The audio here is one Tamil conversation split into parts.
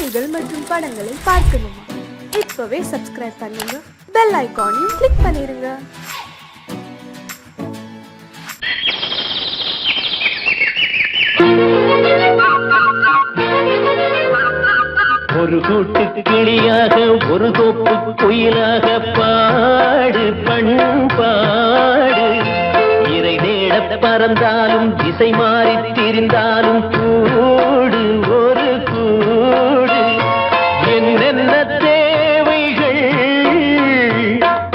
செய்திகள் மற்றும் படங்களை பார்க்கணுமா? இப்பவே சப்ஸ்கிரைப் பண்ணுங்க, பெல் ஐகானையும் கிளிக் பண்ணிருங்க. ஒரு கூட்டு கிளியாக ஒரு தோப்பு குயிலாக பாடு பண்பாடு. இறை தேட பறந்தாலும் திசை மாறி திரிந்தாலும் கூடு ஒரு கூடு. என்னென்ன தேவைகள்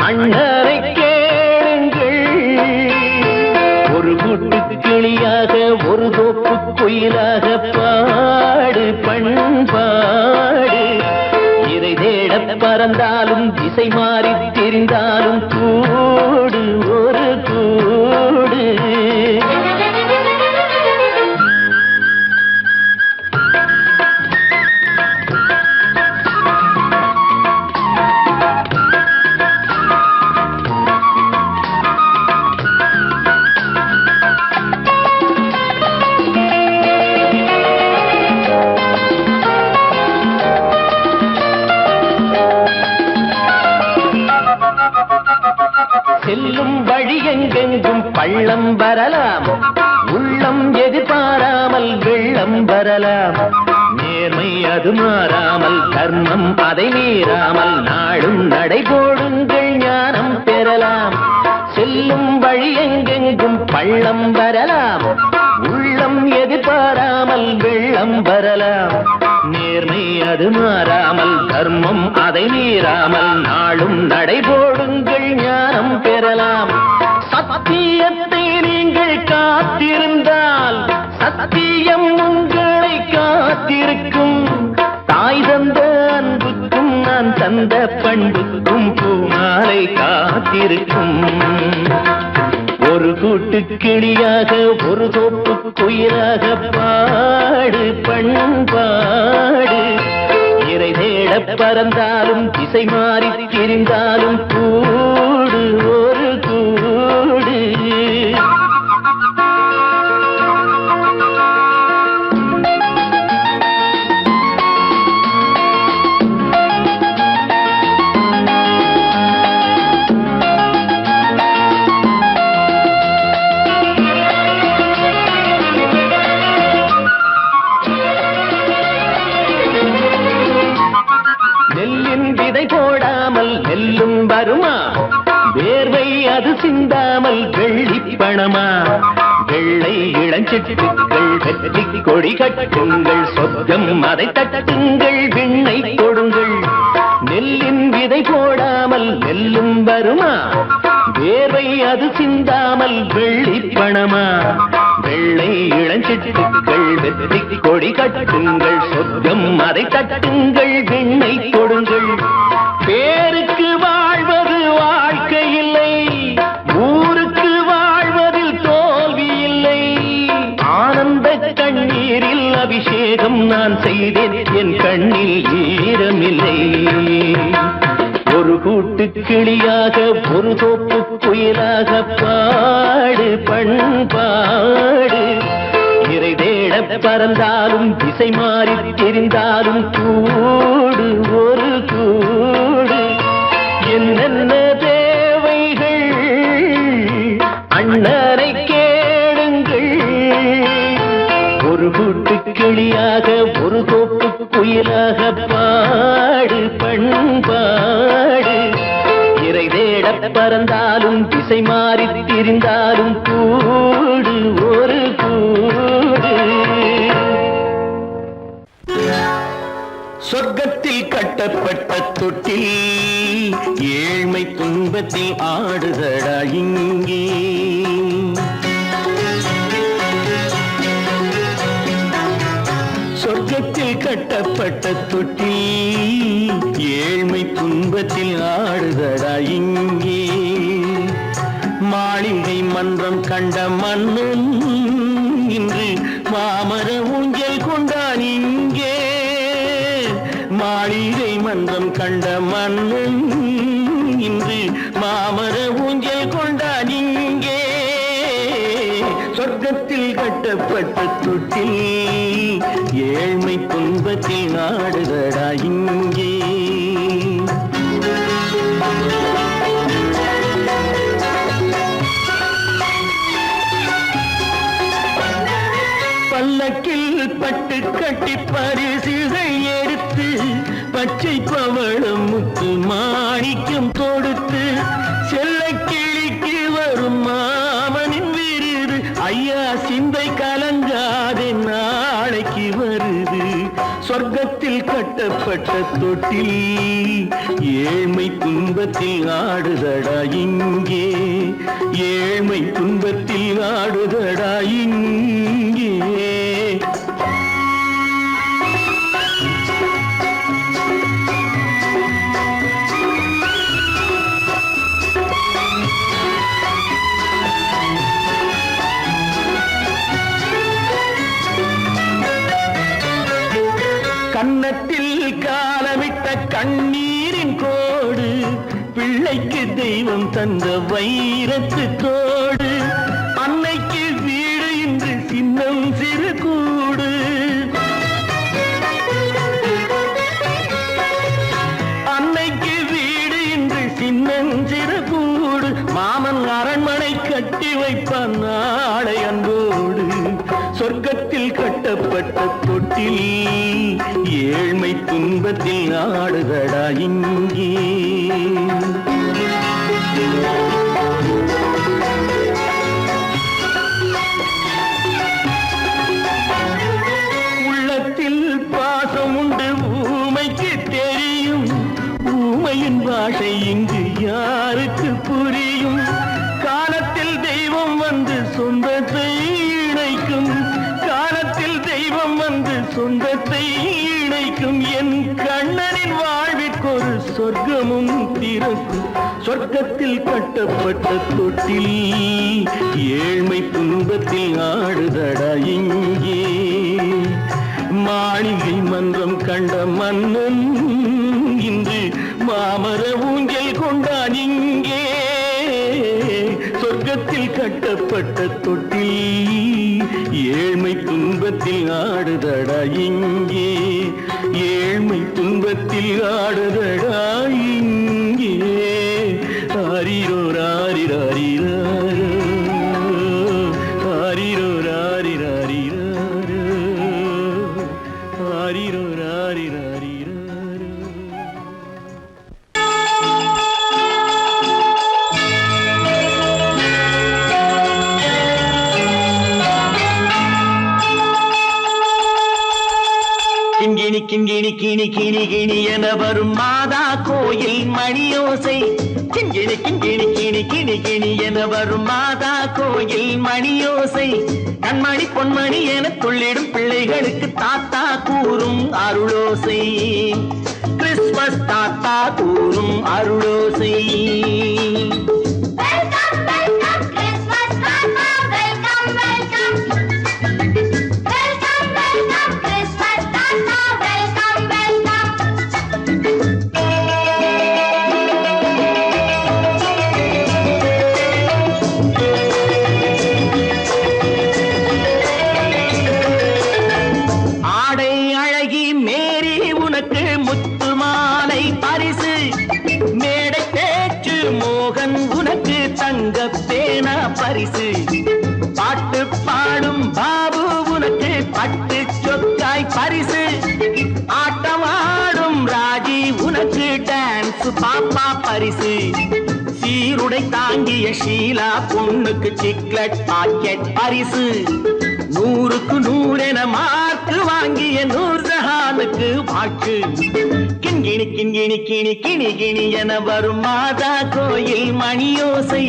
அண்ணரை கேளுங்கள். ஒரு கூட்டு கிளியாக ஒரு தோப்பு குயிலாக பாடு பண்பாடு. இறை தேட பறந்தாலும் திசை மாறி திரிந்தாலும் கூடு ஒரு கூடு. செல்லும் வழி எங்கெங்கும் பள்ளம் வரலாம், உள்ளம் எதிர்பாராமல் வெள்ளம் வரலாம். நேர்மை அது மாறாமல், தர்மம் அதை மீறாமல், நாளும் நடைபோடுங்கள் ஞானம் பெறலாம். செல்லும் வழி எங்கெங்கும் பள்ளம் வரலாம், உள்ளம் எதிர்பாராமல் வெள்ளம் வரலாம். நேர்மை அது மாறாமல், தர்மம் அதை மீறாமல், நாளும் நடைபோடுங்கள் ஞானம் பெறலாம். சத்தியத்தை நீங்கள் காத்திருந்தால் சத்தியம் உங்களை காத்திருக்கும். தாய் தந்த அன்புக்கும் நான் தந்த பண்புக்கும் பூமாலை காத்திருக்கும். ஒரு கூட்டு கிளியாக ஒரு தோப்பு குயிலாக பாடு பண்பாடு. இறை தேட பறந்தாலும் திசை மாறி திரிந்தாலும் கூடு ஒரு கூடு. போடாமல் நெல்லும் வருமா? வேர்வை அது சிந்தாமல் வெள்ளி பணமா? வெள்ளை இளஞ்சிட்டுகள் வெற்றி கொடி கட்டுங்கள், சொர்க்கம் அதை தட்டுங்கள், விண்ணை கொடுங்கள். நெல்லின் விதை போடாமல் நெல்லும் வருமா? வேர்வை அது சிந்தாமல் வெள்ளி பணமா? வெள்ளை இளஞ்சிட்டுகள் வெற்றி கொடி கட்டுங்கள், சொர்க்கம் அதை தட்டுங்கள், விண்ணை கொடுங்கள். பேருக்கு வாழ்வது வாழ்க்கை இல்லை, ஊருக்கு வாழ்வதில் தோல்வி இல்லை. ஆனந்த கண்ணீரில் அபிஷேகம் நான் செய்தேன், என் கண்ணில் ஈரமில்லை. ஒரு கூட்டு கிளியாக ஒரு தோப்பு குயிலாக பாடு பண்பாடு. இறை தேட பறந்தாலும் திசை மாறி தெரிந்தாலும் கூடு ஒரு கூடு. என்னென்ன தேவைகள் அண்ணனை கேளுங்கள். ஒரு கூட்டு கிளியாக ஒரு தோப்பு குயிலாக பாடு பண்பாடு. இறை தேட பறந்தாலும் திசை மாறி திரிந்தாலும் கூடு ஒரு கூடு. சொர்க்கத்தில் கட்டப்பட்ட தொட்டில் ஏழ்மை துன்பத்தில் ஆடுதடா இங்கே. சொர்க்கத்தில் கட்டப்பட்ட தொட்டில் ஏழ்மை துன்பத்தில் ஆடுதடா இங்கே. மாளிகை மன்றம் கண்ட மன்னன் இன்று மாமர ஊஞ்சல் கொண்டான் இங்கே. மாளிகை மன்றம் கண்ட மன்னன் இன்று மாமர ஊஞ்சல் கொண்டான் இங்கே. சொர்க்கத்தில் கட்டப்பட்ட தொட்டில் ஏழ்மை துன்பத்தில் நாடுதடா இங்கே. பல்லக்கில் பட்டு கட்டி பரிசுகள் எடுத்து பச்சை பவளம் முத்து மாணிக்கம் தொடுத்து செல்ல கிளிக்கு வரும் மாமனின் விருது ஐயா சிந்தை கலங்காதே நாளைக்கு வருது. சொர்க்கத்தில் கட்டப்பட்ட தொட்டில் ஏழ்மை துன்பத்தில் ஆடுதடா இங்கே. ஏழ்மை துன்பத்தில் ஆடுதடா இங்கே. கன்னத்தில் காலமிட்ட கண்ணீரின் கோடு பிள்ளைக்கு தெய்வம் தந்த வைரத்து தோடு. அன்னைக்கு வீடு இன்று சின்னம் சிறு கூடு. அன்னைக்கு வீடு இன்று சின்னம் சிறு கூடு. மாமன் அரண்மனை கட்டி வைப்பான் நாளை அன்போடு. சொர்க்கத்தில் கட்டப்பட்ட தொட்டில் ஏழ்மை துன்பத்தில் ஆடுதடா இங்கே. உள்ளத்தில் பாசம் உண்டு ஊமைக்கு தெரியும். ஊமையின் பாஷை இங்கு யாருக்கு புரியும்? காலத்தில் தெய்வம் வந்து சொந்தத்தை இணைக்கும். காலத்தில் தெய்வம் வந்து சொந்தத்தை இணைக்கும். என் கண்ணனின் வாழ்விற்கொரு சொர்க்கமும் திறக்கும். சொர்க்கத்தில் கட்டப்பட்ட தொட்டில் ஏழ்மை துன்பத்தில் ஆடுதடா இங்கே. மாளிகை மன்றம் கண்ட மன்னன் இன்று மாமர ஊஞ்சல் கொண்டான் இங்கே. சொர்க்கத்தில் கட்டப்பட்ட தொட்டில் ஏழ்மை துன்பத்தில் ஆடுதடா இங்கே. ஏழ்மை துன்பத்தில் ஆடுதடா இங்கே. ஆரிரோ ராரிராரிராரோ ஆரிரோ ராரிராரிராரோ ஆரிரோ ராரிராரிராரோ. கிண்கிணி கிண்கிணி கிணி கிணி கிணி என வரும் மாதா கோயில் மணியோசை. கிண்கிணி கிண்கிணி கிணி கிணி கிணி என வரும் மாதா கோயில் மணியோசை. கண்மணி பொன்மணி என துள்ளிடும் பிள்ளைகளுக்கு தாத்தா கூறும் அருளோசை. கிறிஸ்துமஸ் தாத்தா கூறும் அருளோசை. பரிசு பாட்டு பாடும் பாபு உனக்கு பட்டு சொக்காய் பரிசு. ஆட்டமாடும் ராஜி உனக்கு டான்ஸ் பாப்பா பரிசு. சீருடை தாங்கிய ஷீலா பொண்ணுக்கு சிக்லெட் பாக்கெட் பரிசு. 100க்கு 100 என மார்க்கு வாங்கிய நூர்ஜஹானுக்கு வாக்கு. கிண்கிணி கிண்கிணி கிணி கிணி கிணி என வரும் மாதா கோயில் மணியோசை.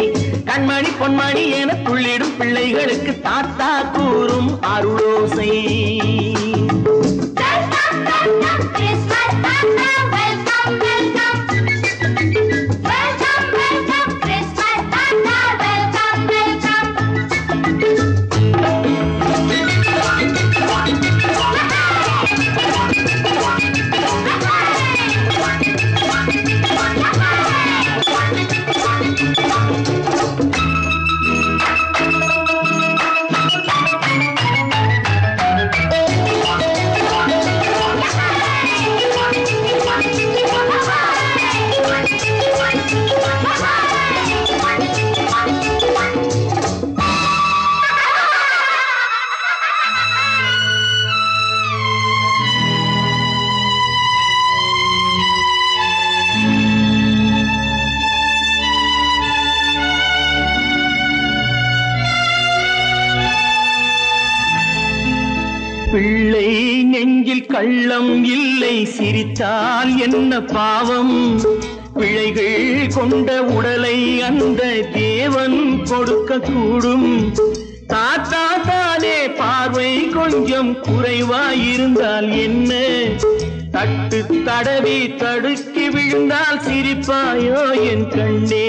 கண்மணி பொன்மணி என துள்ளிடும் பிள்ளைகளுக்கு தாத்தா கூறும் அருளோசை. கள்ளம் இல்லை சிரித்தால் என்ன பாவம் பிழைகள் கொண்ட உடலை அந்த தேவன் கொடுக்க கூடும் தாத்தா தானே பார்வை கொஞ்சம் குறைவாயிருந்தால் என்ன தட்டு தடவி தடுக்கி விழுந்தால் சிரிப்பாயோ என் கண்ணே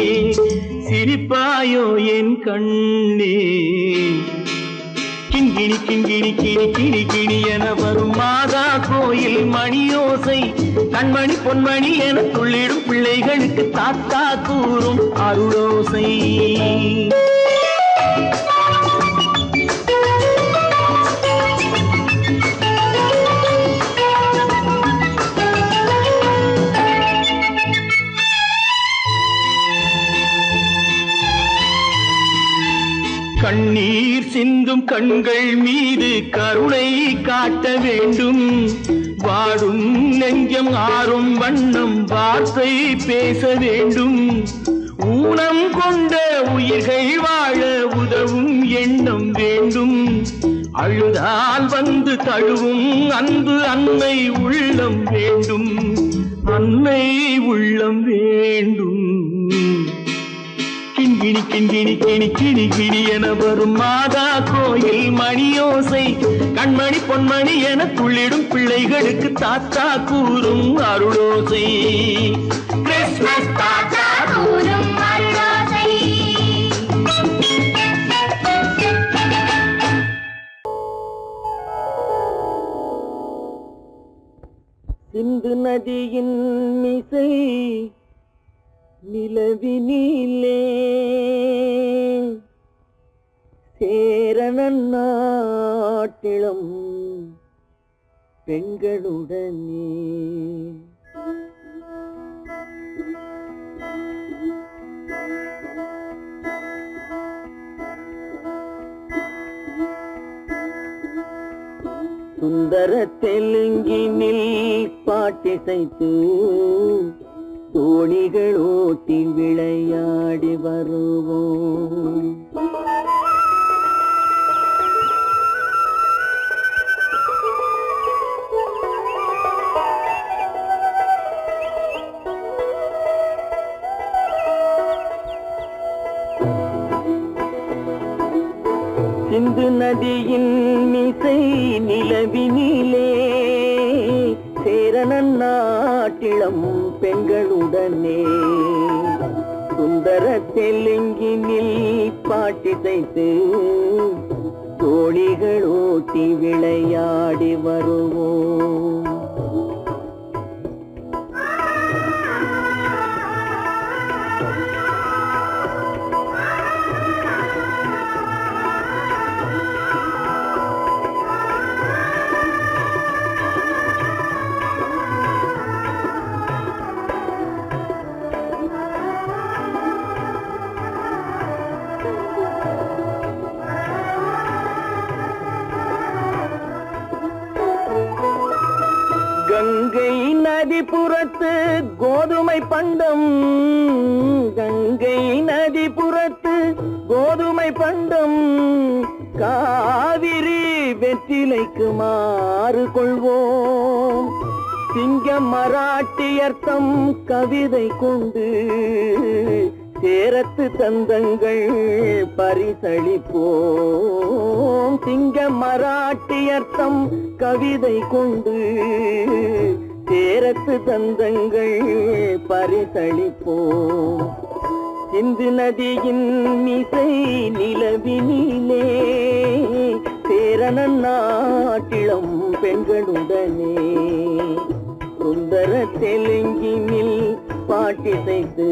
சிரிப்பாயோ என் கண்ணே கிண்கிணி கிண்கிணி கிணி கிணி கிணி என வரும் மாதா கோயில் மணியோசை கண்மணி பொன்மணி என துள்ளிடும் பிள்ளைகளுக்கு தாத்தா கூறும் அருளோசை கண்ணீர் சிந்தும் கண்கள் மீது கருணை காட்ட வேண்டும் வாடும் நெஞ்சம் ஆறும் வண்ணம் வார்த்தை பேச வேண்டும் ஊனம் கொண்ட உயிர்கள் வாழ உதவும் எண்ணம் வேண்டும் அழுதால் வந்து தழுவும் அன்பு அன்னை உள்ளம் வேண்டும் அன்னை உள்ளம் வேண்டும் கிண்கிணி கிண்கிணி கிணி கிணி கிணி என வரும் மாதா கோயில் மணியோசை கண்மணி பொன்மணி என துள்ளிடும் பிள்ளைகளுக்கு தாத்தா கூறும் அருளோசை கிறிஸ்மஸ் தாத்தா கூறும் அருளோசை சிந்து நதியின் மிசை நிலவினிலே சேரணன் நாட்டிளம் பெண்களுடனே சுந்தர தெலுங்கினில் பாட்டிசைத்து தோணிகள் ஓட்டி விளையாடி வருவோம் சிந்து நதியின் மிசை நிலவினிலே சேரணன் நாட்டிளம் பெண்களுடனே சுந்தர தெலுங்கினில் பாட்டிசைத்து தோணிகள் ஓட்டி விளையாடி வருவோம் கங்கை நதிபுறத்து கோதுமை பண்டம் கங்கை நதிபுறத்து கோதுமை பண்டம் காவிரி வெற்றிலைக்கு மாறு கொள்வோம் சிங்கம் மராட்டியர்த்தம் கவிதை கொண்டு சேரத்து தந்தங்கள் பரிசளிப்போம் சிங்கம் மராட்டியர்த்தம் கவிதை கொண்டு சேரத்து தந்தங்கள் பரிசளிப்போம் சிந்து நதியின் மிசை நிலவினிலே சேரணன் நாட்டிளம் பெண்களுடனே சுந்தர தெலுங்கினில் பாட்டிசைத்து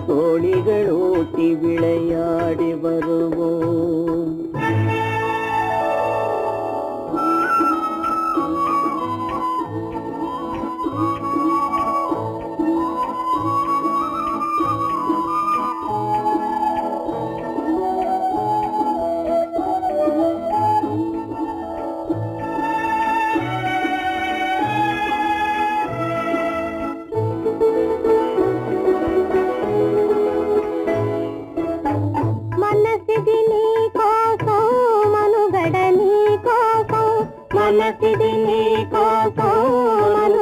தோணிகள் ஓட்டி விளையாடி வருவோம்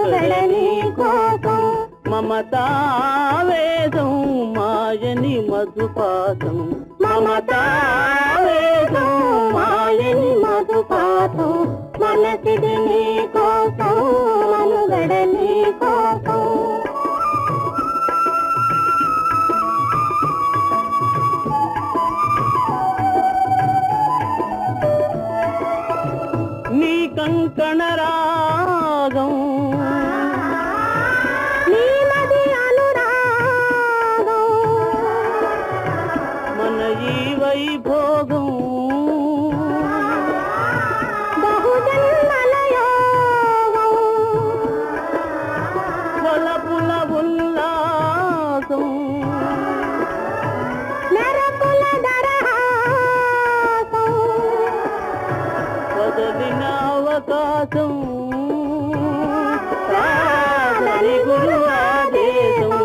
మనుగడని కోసం మమతావేదం మాయని మధుపాతం మమతావేదం మాయని మధుపాతం మనసిది నీ కోసం మనుగడ నీ కోసం నీ కంకణ రాగం నీ నది అనురాగం మన ఈ వైభోగం బహుజన్మల యోగం వలపుల ఉల్లాసం మెరపుల దరహాసం వదలిన అవకాశం సాగని గురు ఆదేశం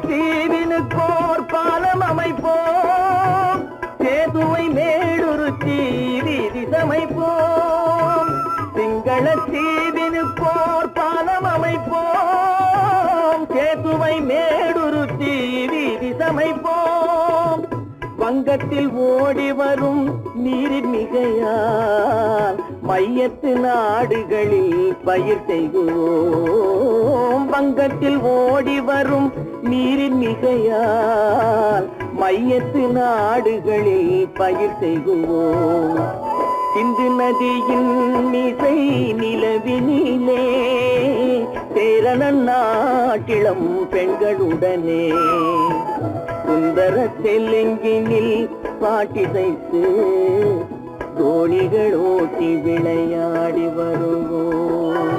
தீவினுக்கோர் பாலம் அமைப்போம் சேதுவை மேடுருத்தி வீதி சமைப்போம் திங்கள தீவினுக்கோர் பாலம் அமைப்போம் சேதுவை மேடுருத்தி வீதி சமைப்போம் வங்கத்தில் ஓடி வரும் நீரின் மிகையால் மையத்து நாடுகளில் பயிர் செய்கிறோம் வங்கத்தில் ஓடி வரும் நீரின் மிகையால் மையத்து நாடுகளில் பயிர் செய்கிறோம் சிந்து நதியின் மிசை நிலவினிலே சேரணன் நாட்டிளம் பெண்களுடனே சுந்தர தெலுங்கினில் பாட்டிசைத்து தோணிகள் ஓட்டி விளையாடி வருவோம்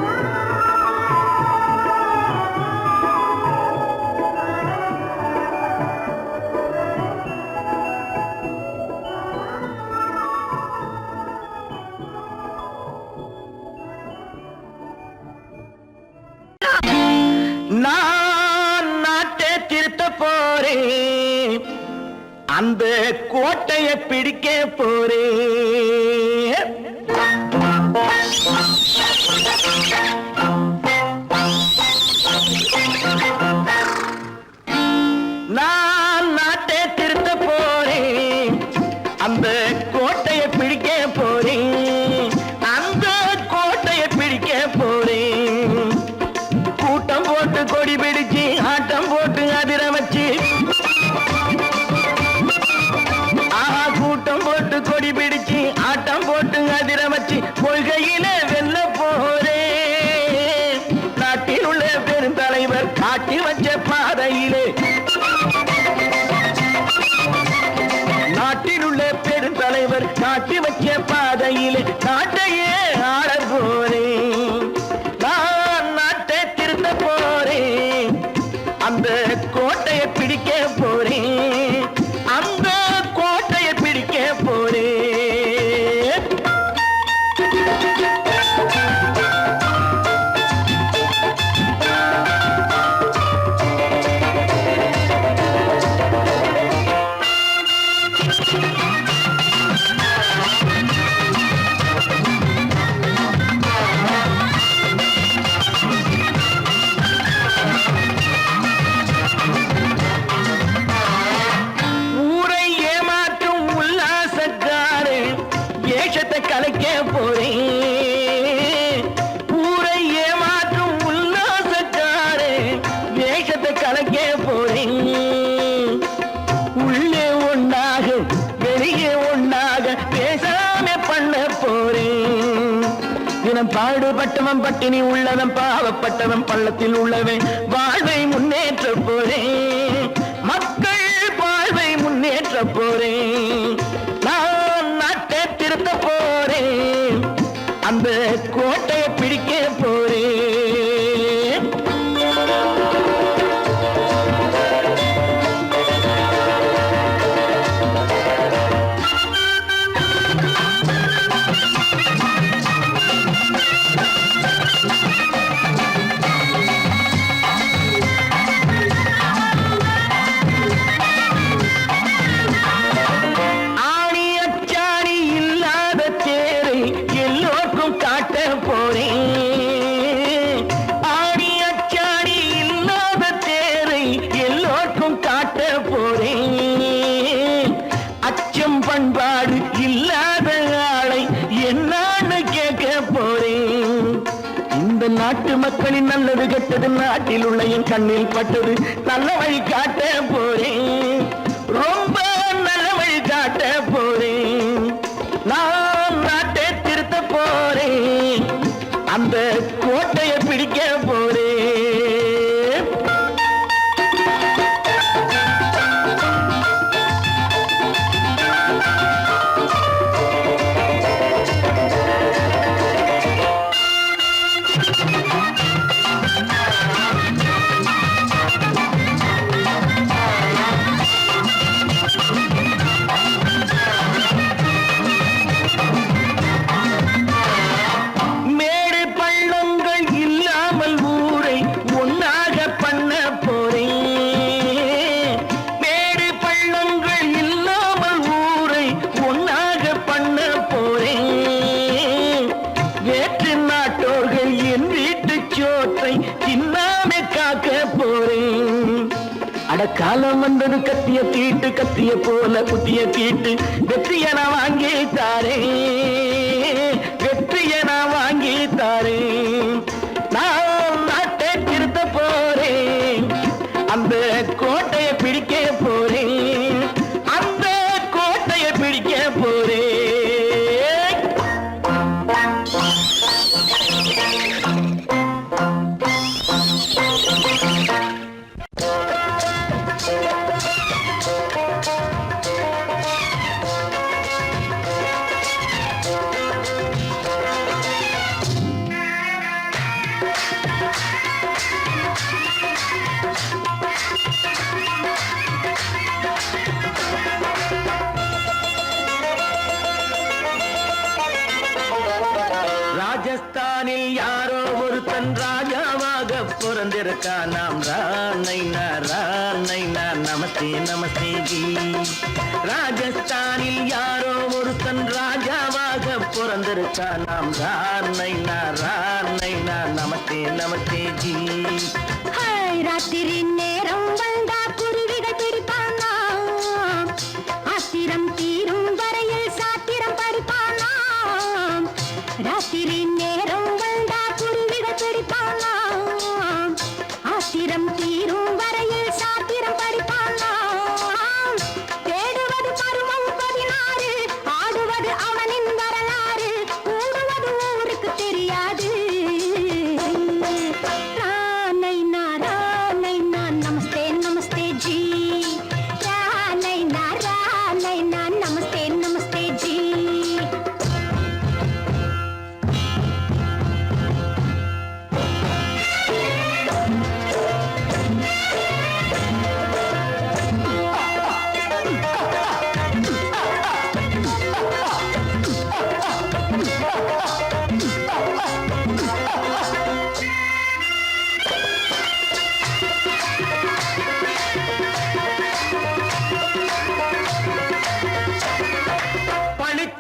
நான் நாட்டை திருத்த போறேன் அந்த கோட்டையை பிடிக்க போறேன் நான் நாட்டை திருத்த போறேன் அந்த கோட்டையை பிடிக்க போறேன் அந்த கோட்டையை பிடிக்க போறேன் கூட்டம் போட்டு கொடி பிடிச்சு ஆட்டம் போட்டு அதிர வச்சு கூட்டம் போட்டு கொடி பிடிச்சு ஆட்டம் போட்டு அதிர வச்சு கொள்கையில வெல்ல போறேன் நாட்டில் உள்ள பெருந்தலைவர் காட்டி வச்ச பாதையிலே நாட்டில் உள்ள பெருந்தலைவர் காட்டி வச்ச பாதையிலே நாட்டையே ஆள போறேன் நான் நாட்டை திருத்த போறேன் அந்த கோட்டையை பிடிக்க போறேன் அந்த கோட்டையை பிடிக்க போறேன் கலைக்க போறேன் ஊரை ஏமாற்றும் உல்லாசக்காரே வேஷத்தை கலைக்க போறேன் உள்ளே ஒன்னாக வெளியே ஒன்னாக பேசாம பண்ண போறேன் தினம் பாடுபட்டவன் பட்டினி உள்ளவன் பாவப்பட்டவன் பள்ளத்தில் உள்ளவன் வாழ்வை முன்னேற்ற போறேன் மக்கள் வாழ்வை முன்னேற்ற போறேன் நான் பண்பாடு இல்லாத ஆளை என்னான்னு கேட்க போறேன். இந்த நாட்டு மக்களின் நல்லது கெட்டது நாட்டில் உள்ள என் கண்ணில் பட்டது நல்ல வழி காட்ட போறேன். ரொம்ப நல்ல வழி காட்ட போறேன். நான் நாட்டை திருத்த போறேன். அந்த கோட்டையை பிடிக்க போறேன். காலம் வந்தது கத்திய தீட்டு கத்திய போல குத்திய தீட்டு வெற்றிய நான் வாங்கி தாரேன். வெற்றிய நான் வாங்கி தாரேன். நான் நாட்டை திருத்த போறேன். அந்த கோட்டையை பிடிக்க போறேன். அந்த கோட்டையை பிடிக்க போறேன். ராஜஸ்தானில் யாரோ ஒருத்தன் ராஜாவாக பிறந்திருக்கான். நாம் ராணைனா ராணைனா நமஸ்தே நமஸ்தே ஜி. ராஜஸ்தானில் யாரோ ஒருத்தன் ராஜாவாக பிறந்திருக்கான். நாம் ராணைனா ராணைனா நமஸ்தே நமஸ்தே ஜி. ராத்திரி நேரம் வந்தா குருவிகள் பிடிப்பானா, ஆத்திரம் தீரும் வரையில் சாத்திரம் படிப்பானா. ராத்திரி நேரம் வந்தா குருவிகள் பிடிப்பானா, ஆத்திரம் தீரும் வரையில் சாத்திரம் படிப்பானா. தேடுவது பருவம் 16, ஆடுவது அவனின் வரலாறு, கூடுவது ஊருக்கு தெரியாது. நமஸ்தே நமஸ்தே ஜி. நமஸ்தே நமஸ்தே ஜி.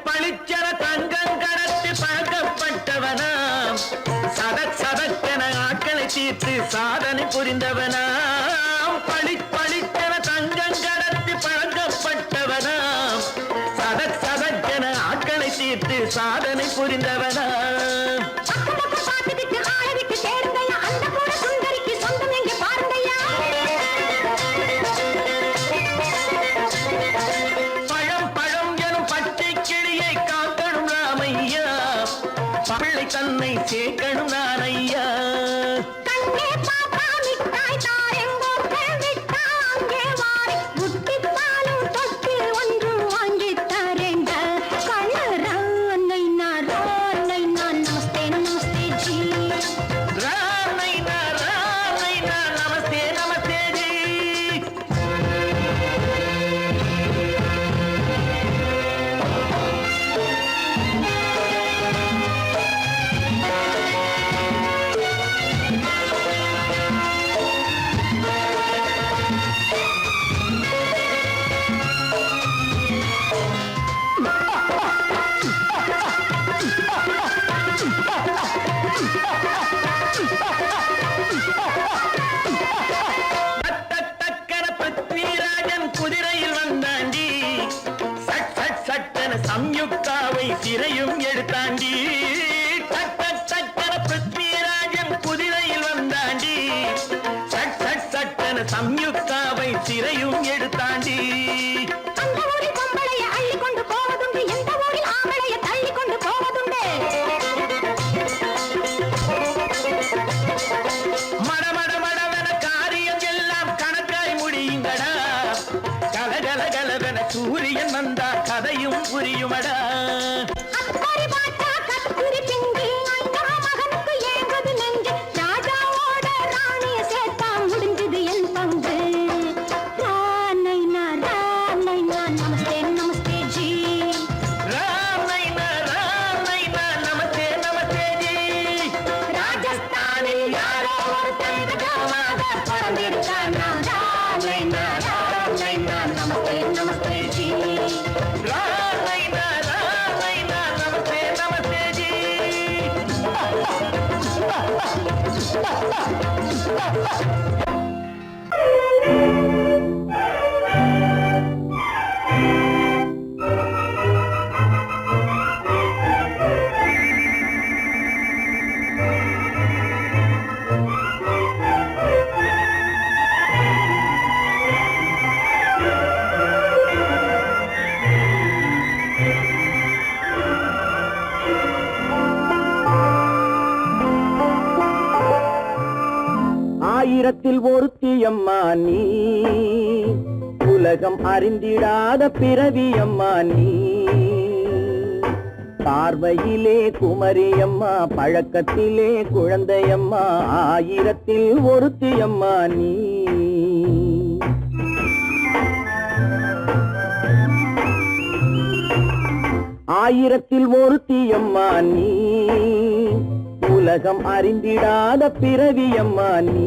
பளிச்சர தங்கம் கடத்தி பழக்கப்பட்டவனாம். சதக் சதக்கென ஆட்களை தீர்த்து சாதனை புரிந்தவனாம். பளிச்சர தங்கம் கடத்தி பழக்கப்பட்டவனாம். சதக் சதக்கென ஆட்களை தீர்த்து சாதனை புரிந்தவனாம். பிள்ளை தன்னை சேர்க்கணும் நான் ஐயா. கண்ணே பாப்பா மிட்டாய் தாரெங்கோ விட்டா அங்கே வாரி புட்டி பாலும் தொட்டு ஒன்று வாங்கி தரேங்க. கண்ணு ரானைனா சம்யுக்தாவை சிறையும் எடுத்தாண்டி டக்க டக்கன பிருத்விராஜன் குதிரையில் வந்தாண்டி சட் சட் சட்டன சம்யுக்தாவை சிறையும் எடுத்தாண்டி அந்த ஊரில் பொம்பளைய அள்ளி கொண்டு போவதுண்டு எந்த ஊரில் ஆம்பளைய தள்ளி கொண்டு போவதுண்டு மட மட மடவென காரியம் எல்லாம் கணக்காய் முடியுங்கடா கலகல கலவென சூரியன் வந்தா கதையும் புரியுமடா அக்கறை பாட்டா கத்திரி பிங்கி அண்ணா மகனுக்கு ஏங்குது நெஞ்சு ராஜாவோட ராணிய சேர்த்தா முடிஞ்சது என் பங்கு ராமைனா நமஸ்தே நமஸ்தே ஜி ராம் நைனா நமஸ்தே நமஸ்தே ஜி ராஜஸ்தானில் யாரோ ஒருத்தன் ராஜாவாக பிறந்திருக்கானா ராமைனா நமஸ்தே நமஸ்தே ஜி ராம் நைனா நமஸ்தே நமஸ்தே ஜி ஆயிரத்தில் ஒருத்தியம்மா நீ உலகம் அறிந்திடாத பிறவியம்மா நீ பார்வையிலே குமரியம்மா பழக்கத்திலே குழந்தையம்மா ஆயிரத்தில் ஒருத்தியம்மா நீ ஆயிரத்தில் ஒருத்தியம்மா நீ உலகம் அறிந்திடாத பிறவியம்மா நீ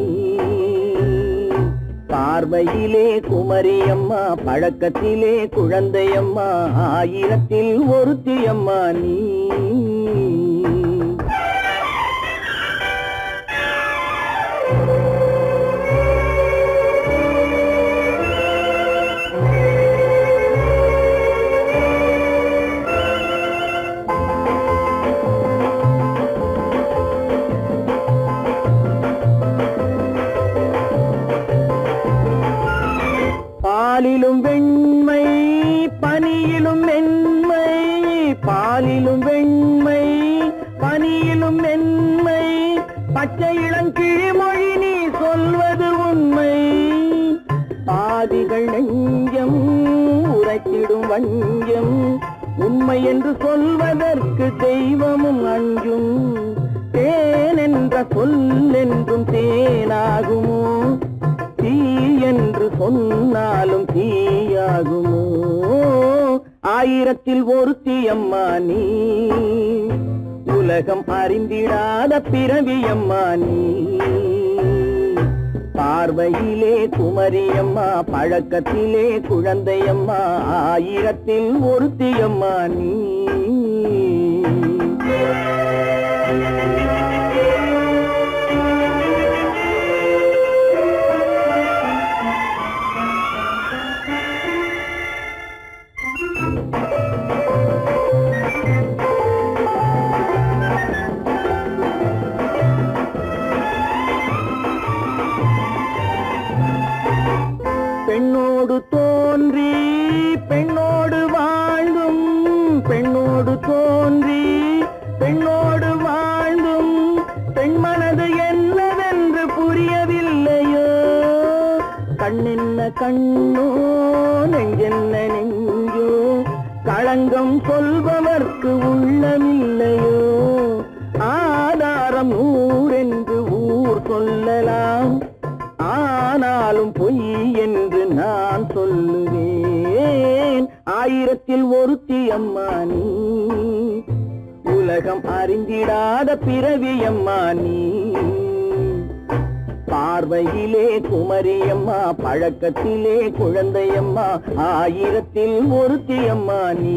பார்வையிலே குமரியம்மா பழக்கத்திலே குழந்தையம்மா ஆயிரத்தில் ஒருத்தியம்மா நீ பாலிலும் வெண்மை பனியிலும் மென்மை பாலிலும் வெண்மை பனியிலும் மென்மை பச்சை இளங்கிழிமொழி நீ சொல்வது உண்மை பாதிகள் நெஞ்சம் உரைத்திடும் வஞ்சம் உண்மை என்று சொல்வதற்கு தெய்வமும் அஞ்சும் தேன் என்ற சொல் என்றும் தேனாகுமோ தீ என்று சொன்னாலும் தீயாகுமோ ஆயிரத்தில் ஒருத்தியம்மா நீ உலகம் அறிந்திடாத பிறவியம்மா நீ பார்வையிலே குமரியம்மா பழக்கத்திலே குழந்தையம்மா ஆயிரத்தில் ஒருத்தியம்மா நீ பெண்ணோடு தோன்றி பெண்ணோடு வாழ்ந்தும் பெண்ணோடு தோன்றி பெண்ணோடு வாழ்ந்தும் பெண்மனது என்னவென்று புரியவில்லையோ கண்ணென்ன கண்ணோ நெஞ்சென்ன நெஞ்சோ களங்கம் சொல்பவர்க்கு உள்ளமில்லையோ ஆதாரம் ஊரென்று ஊர் சொல்லலாம் ஆனாலும் பொய் என்று நான் சொல்லுவேன் ஆயிரத்தில் ஒருத்தியம்மா நீ உலகம் அறிந்திடாத பிறவியம்மா நீ பார்வையிலே குமரியம்மா பழக்கத்திலே குழந்தையம்மா ஆயிரத்தில் ஒருத்தியம்மா நீ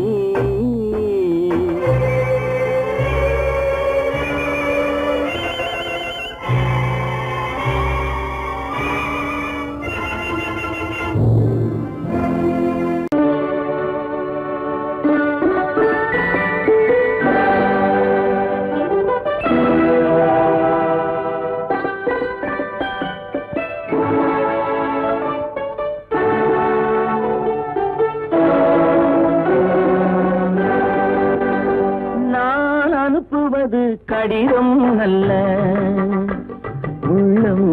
கடிதம் அல்ல உள்ளம்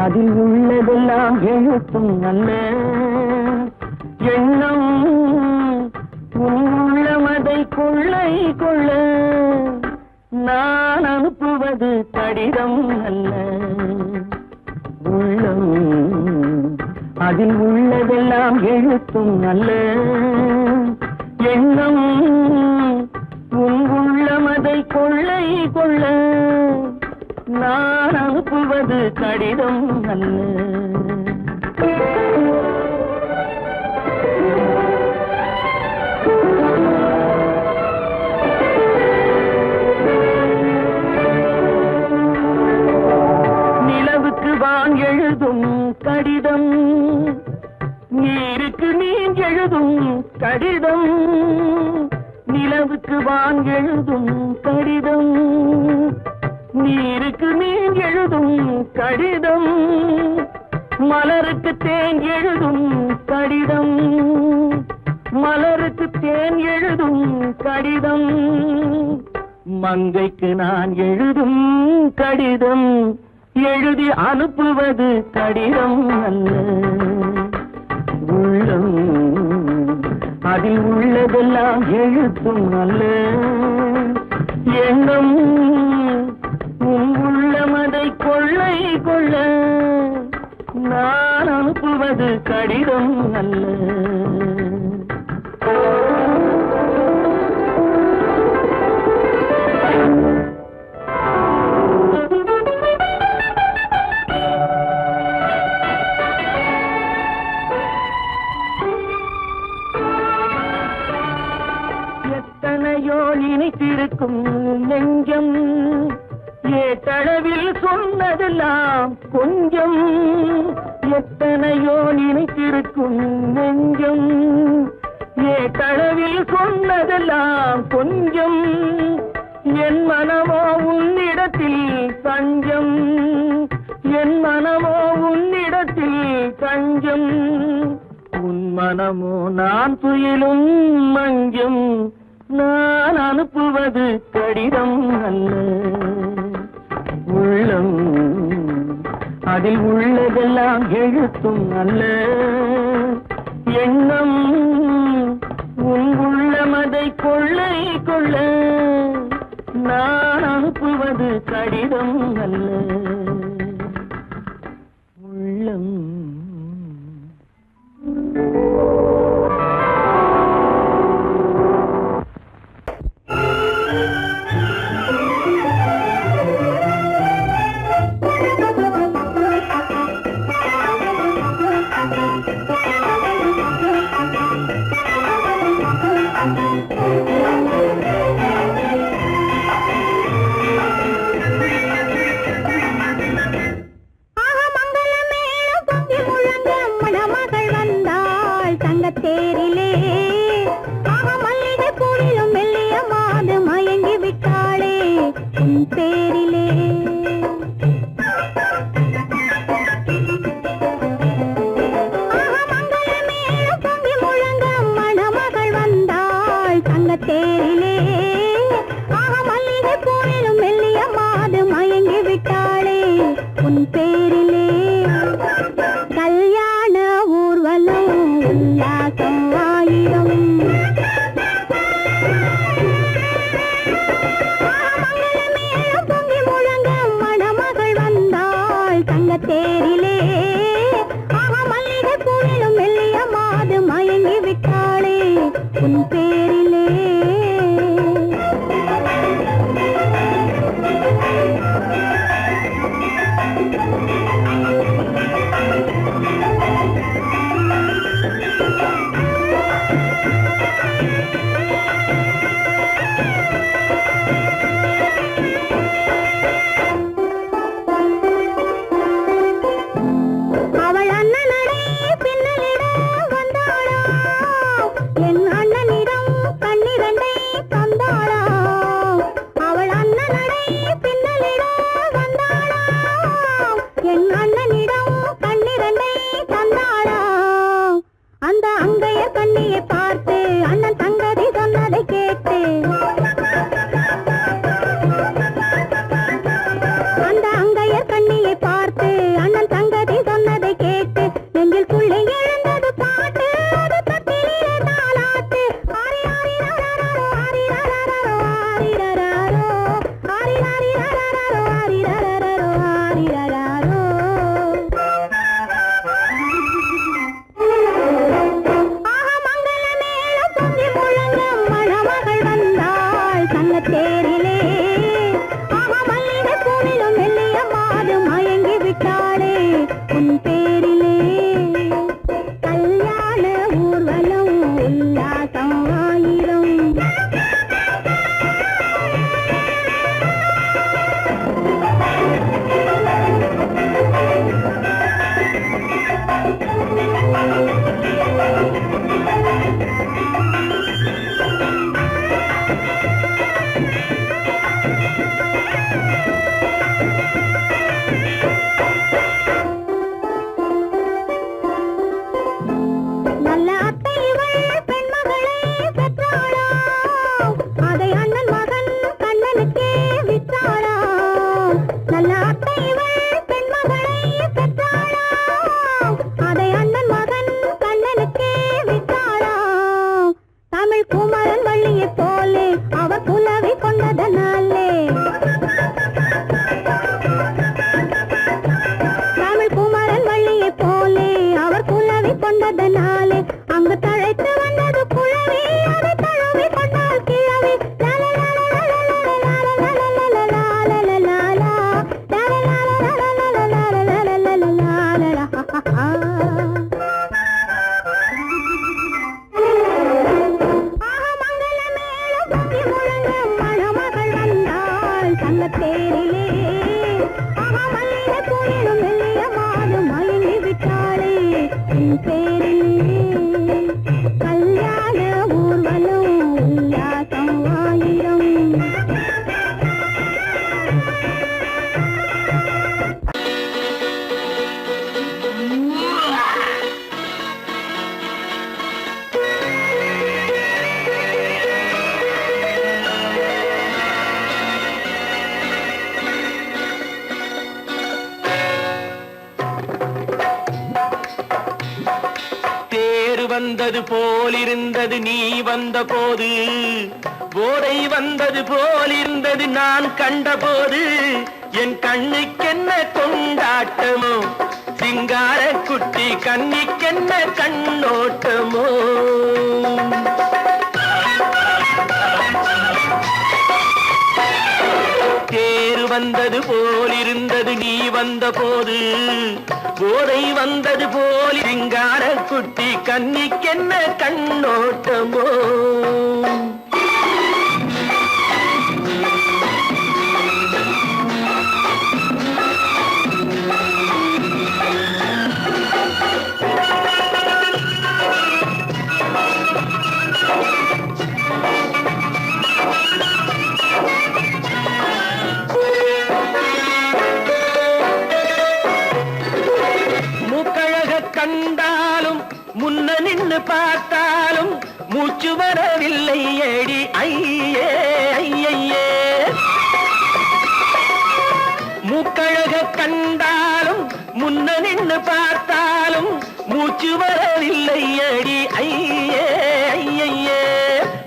அதில் உள்ளதெல்லாம் எழுத்தும் அல்ல எண்ணம் உள்ளமதை கொள்ளை கொள்ள நான் அனுப்புவது கடிதம் அல்ல உள்ளம் அதில் உள்ளதெல்லாம் எழுத்தும் அல்ல எண்ணம் உள்ளமதை கொள்ளை கொள்ள நான் அனுப்புவது கடிதம் அல்ல நிலவுக்கு வான் எழுதும் கடிதம் நீருக்கு நீர் எழுதும் கடிதம் நிலவுக்கு வான் எழுதும் கடிதம் நீருக்கு நீர் எழுதும் கடிதம் மலருக்கு தேன் எழுதும் கடிதம் மலருக்கு தேன் எழுதும் கடிதம் மங்கைக்கு நான் எழுதும் கடிதம் எழுதி அனுப்புவது கடிதம் அல்ல உள்ளம் அதில் உள்ளதெல்லாம் எழுத்தும் அல்ல எண்ணம் உள்ளமதை கொள்ளை கொள்ள நான் அனுப்புவது கடிதம் அல்ல எத்தனையோ நினைத்திருக்கும் நெஞ்சம் ஏட்டளவில் சொன்னதெல்லாம் கொஞ்சம் எத்தனையோ நினைத்திருக்கும் நெஞ்சம் ஏட்டளவில் சொன்னதெல்லாம் கொஞ்சம் என் மனமோ உன்னிடத்தில் தஞ்சம் என் மனமோ உன்னிடத்தில் தஞ்சம் உன் மனமோ நான் துயிலும் மஞ்சம் நான் அனுப்புவது கடிதம் அல்ல உள்ளம் அதில் உள்ளதெல்லாம் எழுத்தும் அல்ல எண்ணம் உள்ளமதை கொள்ளை கொள்ள நான் அனுப்புவது கடிதம் அல்ல உள்ளம் தேரிலே மல்லிகை பூவிலும் மெல்லிய மாது மயங்கி விட்டாளே உன் பேரிலே மங்களமேளம் பொங்கி முழங்க மணமகள் வந்தாள் தங்கத்தே தேரிலே மல்லிய பூவிலும் மெல்லிய மாது மயங்கி விட்டாளே என் பேரிலே கல்யாண ஊர்வலம் உல்லாசம் ஆயிரம். வந்தது போலிருந்தது நீ வந்த போது, போதை வந்தது போலிருந்தது நான் கண்டபோது, என் கண்ணுக்கென்ன கொண்டாட்டமோ, சிங்கார குட்டி கண்ணிக்கென்ன கண்ணோட்டமோ. தேர் வந்தது போலிருந்தது நீ வந்த போது, போதை வந்தது போல் சிங்கார குட்டி கண்ணிக்கென்ன கண்ணோட்டமோ. கண்டாலும் முன்ன நின்று பார்த்தாலும் மூச்சு வரவில்லை ஏடி ஐயே ஐயே. மூக்கழக கண்டாலும் முன்ன நின்று பார்த்தாலும் மூச்சு வரவில்லை ஏடி ஐயே ஐயே.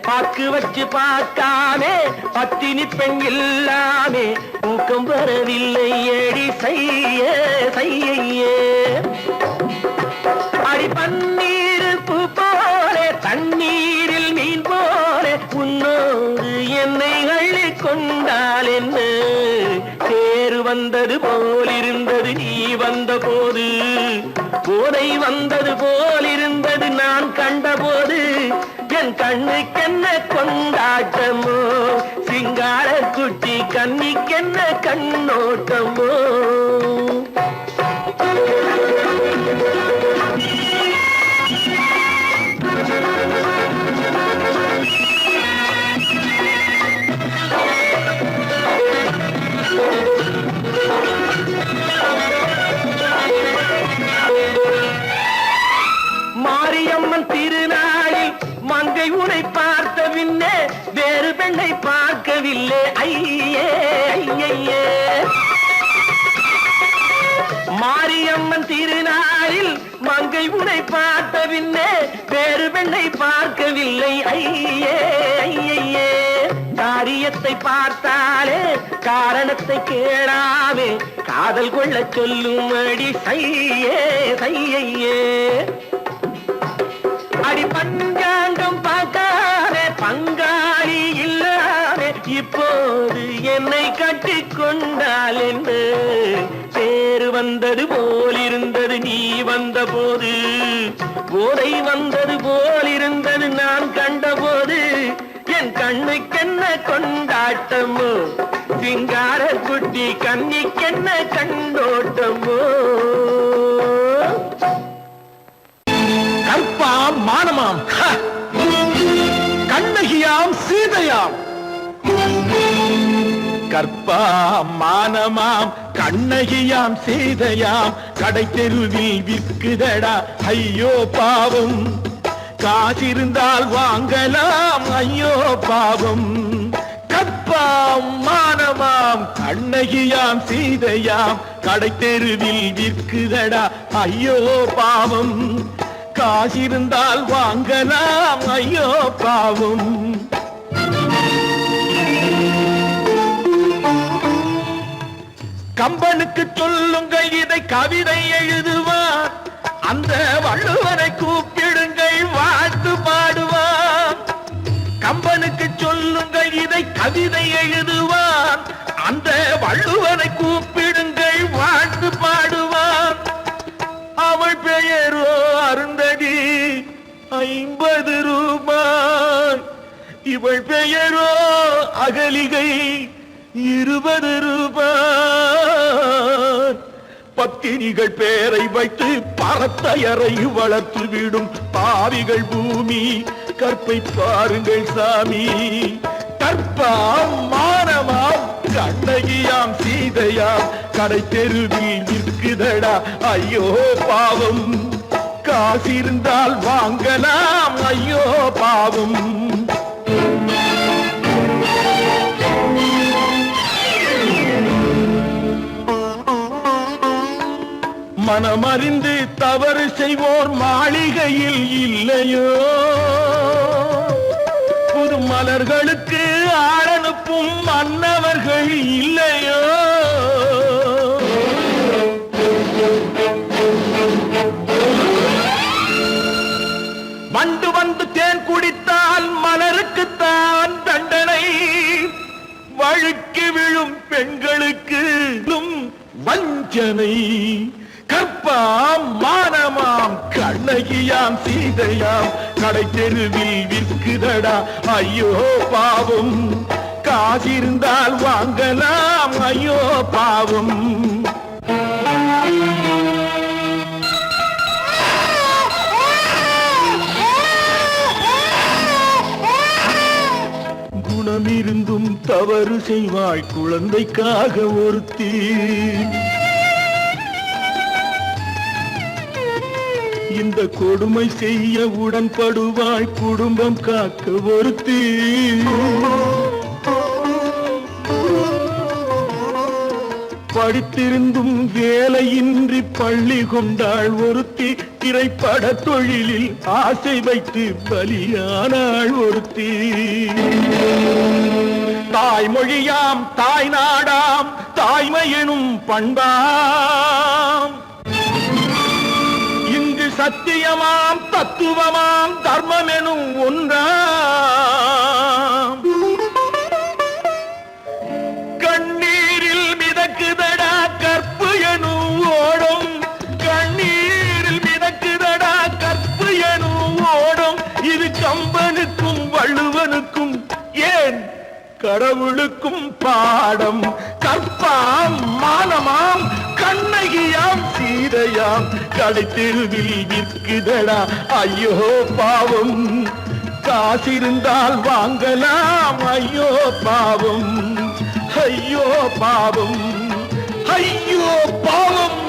பாக்கு வச்சு பார்க்காமே பத்தினி பெண் இல்லாமே ஊக்கம் வரவில்லை ஏடி செய்ய செய்யே. அடி பன்னீர் பூ போலே தண்ணீரில் மீன் போலே உன்னோடு என்னை அள்ளி கொண்டால் என்ன. தேர் வந்தது போலிருந்தது நீ வந்த போது, போதை வந்தது போலிருந்தது நான் கண்டபோது, என் கண்ணுக்கென்ன கொண்டாட்டமோ, சிங்கார குட்டி கண்ணிக்கென்ன கண்ணோட்டமோ. மாரியம்மன் திருநாளில் மங்கை உனை பார்த்த பின்னே வேறு பெண்ணை பார்க்கவில்லை ஐயே ஐயே. மாரியம்மன் திருநாளில் மங்கை உனை பார்த்த பின்னே வேறு பெண்ணை பார்க்கவில்லை ஐயே ஐயே. காரியத்தை பார்த்தாலே காரணத்தை கேளாமே காதல் கொள்ள சொல்லும்படி செய்யே செய்யே. அடி பஞ்சாங்கம் பார்க்காதே பங்காளி இல்லாமே இப்போது என்னை கட்டி கொண்டால் என்ன. தேர் வந்தது போலிருந்தது நீ வந்த போது, போதை வந்தது போலிருந்தது நான் கண்டபோது, என் கண்ணுக்கென்ன கொண்டாட்டமோ, சிங்கார குட்டி கண்ணிக்கென்ன கண்ணோட்டமோ. கற்பாம் மானமாம் கண்ணகியாம் சீதையாம். கற்பாம் மானமாம் கண்ணகியாம் சீதையாம் கடை தெருவில் விற்குதடா ஐயோ பாவம். காசிருந்தால் வாங்கலாம் ஐயோ பாவம். கற்பாம் மானமாம் கண்ணகியாம் சீதையாம் கடை தெருவில் விற்குதடா ஐயோ பாவம். காசிருந்தால் வாங்கலாம் ஐயோ பாவம். கம்பனுக்கு சொல்லுங்கள் இதை கவிதை எழுதுவார், அந்த வள்ளுவரை கூப்பிடுங்கள் வாழ்த்து பாடுவார். கம்பனுக்கு சொல்லுங்கள் இதை கவிதை எழுதுவார், அந்த வள்ளுவரை கூப்பிடுங்கள் வாழ்த்து பாடுவார். அவள் பெயரோ அருந்ததி 50 ரூபாய், இவள் பெயரோ அகலிகை 20 ரூபாய். பத்தினிகள் பேரை வைத்து பரத்தையறை வளர்த்து விடும் பாவிகள் பூமி. கற்பை பாருங்கள் சாமி, கற்பாம் மானமாம் கண்ணகியாம் சீதையாம் கடை தெருவில் நிற்குதடா ஐயோ பாவம். காசிருந்தால் வாங்கலாம் ஐயோ பாவம். மனமறிந்து தவறு செய்வோர் மாளிகையில் இல்லையோ, புது மலர்களுக்கு ஆளனுப்பும் மன்னவர்கள் இல்லையோ. வண்டு வந்து தேன் குடித்தால் மலருக்குத்தான் தண்டனை. வழுக்கி விழும் பெண்களுக்கு வஞ்சனை. கற்பாம் மானமாம் கண்ணகியாம் சீதையாம் கடை தெருவில் விற்குதடா ஐயோ பாவம். காசிருந்தால் வாங்கலாம் ஐயோ பாவம். குணமிருந்தும் தவறு செய்வாய் குழந்தைக்காக ஒருத்தி. இந்த கொடுமை செய்ய உடன்படுவாய் குடும்பம் காக்க ஒருத்தி. படித்திருந்தும் வேலையின்றி பள்ளி கொண்டாள் ஒருத்தி. திரைப்பட தொழிலில் ஆசை வைத்து பலியானாள் ஒருத்தி. தாய்மொழியாம் தாய் நாடாம் தாய்மையெனும் பண்பாம். இங்கு சத்தியமாம் தத்துவமாம் தர்மமெனும் ஒன்றாம். கண்ணீரில் மிதக்குதடா கற்பு எனும் ஓடும். கண்ணீரில் மிதக்குதடா கற்பு எனும் ஓடும். இது கம்பனுக்கும் வள்ளுவனுக்கும் ஏன் கடவுளுக்கும் பாடம். கற்பாம் மானமாம் கண்ணகியாம் சீதையாம் கடை தெருவில் விற்குதடா ஐயோ பாவம். காசிருந்தால் வாங்கலாம் ஐயோ பாவம். ஐயோ பாவம், ஐயோ பாவம்.